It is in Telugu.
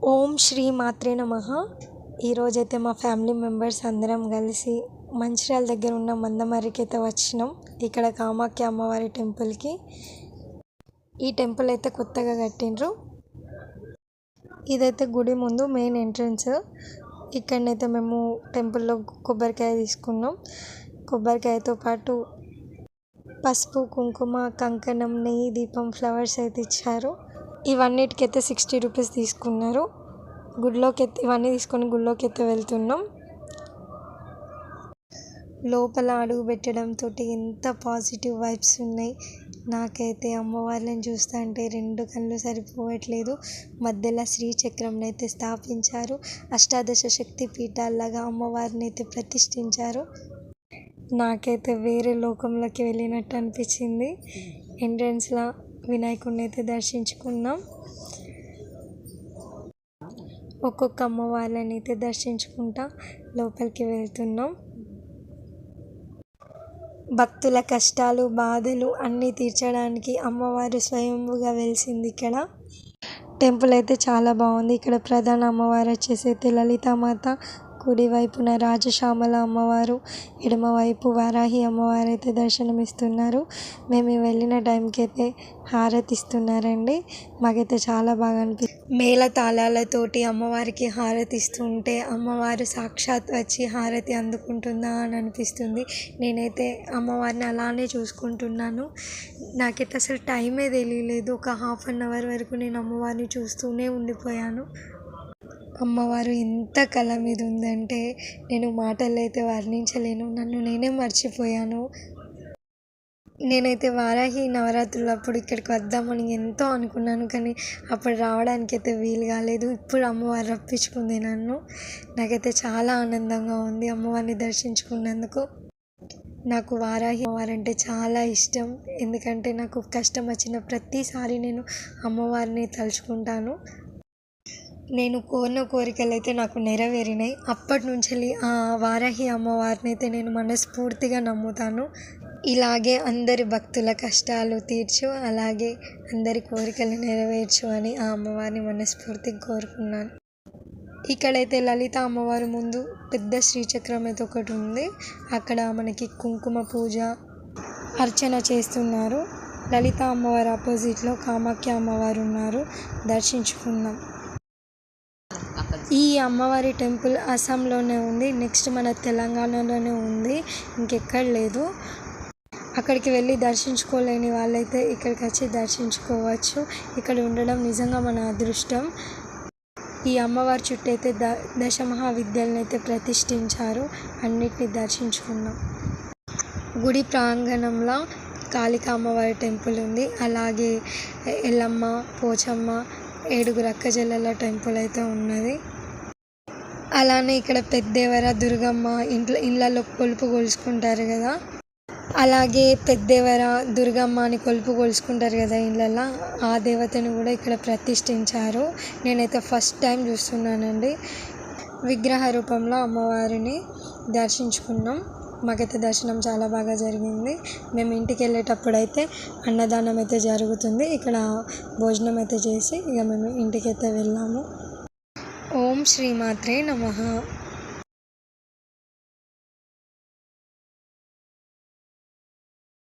ఓం శ్రీ మాత్రే నమః. ఈరోజైతే మా ఫ్యామిలీ మెంబర్స్ అందరం కలిసి మంచిర్యాల దగ్గర ఉన్న మందమర్రికి అయితే వచ్చినాం. ఇక్కడ కామాఖ్య అమ్మవారి టెంపుల్కి. ఈ టెంపుల్ అయితే కొత్తగా కట్టిండ్రు. ఇదైతే గుడి ముందు మెయిన్ ఎంట్రన్స్. ఇక్కడనైతే మేము టెంపుల్లో కొబ్బరికాయ తీసుకున్నాం. కొబ్బరికాయతో పాటు పసుపు, కుంకుమ, కంకణం, నెయ్యి, దీపం, ఫ్లవర్స్ అయితే ఇచ్చారు. ఇవన్నిటికైతే 60 రూపీస్ తీసుకున్నారు. గుడిలోకి అయితే ఇవన్నీ తీసుకొని గుడిలోకి అయితే వెళ్తున్నాం. లోపల అడుగు పెట్టడంతో ఎంత పాజిటివ్ వైబ్స్ ఉన్నాయి. నాకైతే అమ్మవార్లను చూస్తా అంటే 2 కళ్ళు సరిపోవట్లేదు. మధ్యలో శ్రీచక్రం అయితే స్థాపించారు. అష్టాదశ శక్తి పీఠాల్లాగా అమ్మవారిని అయితే ప్రతిష్ఠించారు. నాకైతే వేరే లోకంలోకి వెళ్ళినట్టు అనిపించింది. ఎంట్రన్స్లో వినాయకుడిని అయితే దర్శించుకున్నాం. ఒక్కొక్క అమ్మవార్లని అయితే దర్శించుకుంటా లోపలికి వెళ్తున్నాం. భక్తుల కష్టాలు, బాధలు అన్నీ తీర్చడానికి అమ్మవారు స్వయంభుగా వెలిసింది ఇక్కడ. టెంపుల్ అయితే చాలా బాగుంది. ఇక్కడ ప్రధాన అమ్మవారు వచ్చేసి అయితే లలితామాత, కుడివైపున రాజశ్యామల అమ్మవారు, ఎడమవైపు వారాహి అమ్మవారు అయితే దర్శనమిస్తున్నారు. మేము వెళ్ళిన టైంకి అయితే హారతి ఇస్తున్నారండి. మాకైతే చాలా బాగా అనిపిస్తుంది. మేళ తాళాలతోటి అమ్మవారికి హారతి ఇస్తుంటే అమ్మవారు సాక్షాత్ వచ్చి హారతి అందుకుంటుందా అని అనిపిస్తుంది. నేనైతే అమ్మవారిని అలానే చూసుకుంటున్నాను. నాకైతే అసలు టైమే తెలియలేదు. ఒక ½ అవర్ వరకు నేను అమ్మవారిని చూస్తూనే ఉండిపోయాను. అమ్మవారు ఎంత కళ మీద ఉందంటే నేను మాటల్లో అయితే వర్ణించలేను. నన్ను నేనే మర్చిపోయాను. నేనైతే వారాహి నవరాత్రులప్పుడు ఇక్కడికి వద్దామని ఎంతో అనుకున్నాను, కానీ అప్పుడు రావడానికి అయితే వీలు కాలేదు. ఇప్పుడు అమ్మవారు రప్పించుకుంది నన్ను. నాకైతే చాలా ఆనందంగా ఉంది అమ్మవారిని దర్శించుకున్నందుకు. నాకు వారాహి అమ్మవారంటే చాలా ఇష్టం. ఎందుకంటే నాకు కష్టం వచ్చిన ప్రతిసారి నేను అమ్మవారిని తలుచుకుంటాను. నేను కోరిన కోరికలు అయితే నాకు నెరవేరినాయి. అప్పటి నుంచి ఆ వారాహి అమ్మవారిని అయితే నేను మనస్ఫూర్తిగా నమ్ముతాను. ఇలాగే అందరి భక్తుల కష్టాలు తీర్చు, అలాగే అందరి కోరికలు నెరవేర్చు అని ఆ అమ్మవారిని మనస్ఫూర్తిగా కోరుకున్నాను. ఇక్కడైతే లలిత అమ్మవారి ముందు పెద్ద శ్రీచక్రం అయితే ఒకటి ఉంది. అక్కడ మనకి కుంకుమ పూజ, అర్చన చేస్తున్నారు. లలిత అమ్మవారి ఆపోజిట్లో కామాఖ్య అమ్మవారు ఉన్నారు. దర్శించుకున్నాం. ఈ అమ్మవారి టెంపుల్ అస్సాంలోనే ఉంది. నెక్స్ట్ మన తెలంగాణలోనే ఉంది, ఇంకెక్కడ లేదు. అక్కడికి వెళ్ళి దర్శించుకోలేని వాళ్ళైతే ఇక్కడికి వచ్చి దర్శించుకోవచ్చు. ఇక్కడ ఉండడం నిజంగా మన అదృష్టం. ఈ అమ్మవారి చుట్టూ అయితే దశమహావిద్యలను అయితే ప్రతిష్ఠించారు. అన్నిటిని దర్శించుకున్నాం. గుడి ప్రాంగణంలో కాళికా అమ్మవారి టెంపుల్ ఉంది. అలాగే ఎల్లమ్మ, పోచమ్మ, 7 అక్కజెల్లెల టెంపుల్ అయితే ఉన్నది. అలానే ఇక్కడ పెద్దేవర, దుర్గమ్మ ఇళ్ళల్లో కొలుపు కొలుచుకుంటారు కదా, అలాగే పెద్దేవర, దుర్గమ్మ అని కొలుపు కొలుచుకుంటారు కదా ఇళ్ళల్లో, ఆ దేవతను కూడా ఇక్కడ ప్రతిష్ఠించారు. నేనైతే ఫస్ట్ టైం చూస్తున్నానండి. విగ్రహ రూపంలో అమ్మవారిని దర్శించుకున్నాం. మాకైతే దర్శనం చాలా బాగా జరిగింది. మేము ఇంటికి వెళ్ళేటప్పుడు అయితే అన్నదానం అయితే జరుగుతుంది. ఇక్కడ భోజనం అయితే చేసి ఇక మేము ఇంటికి అయితే వెళ్ళాము. ఓం శ్రీ మాత్రే నమః.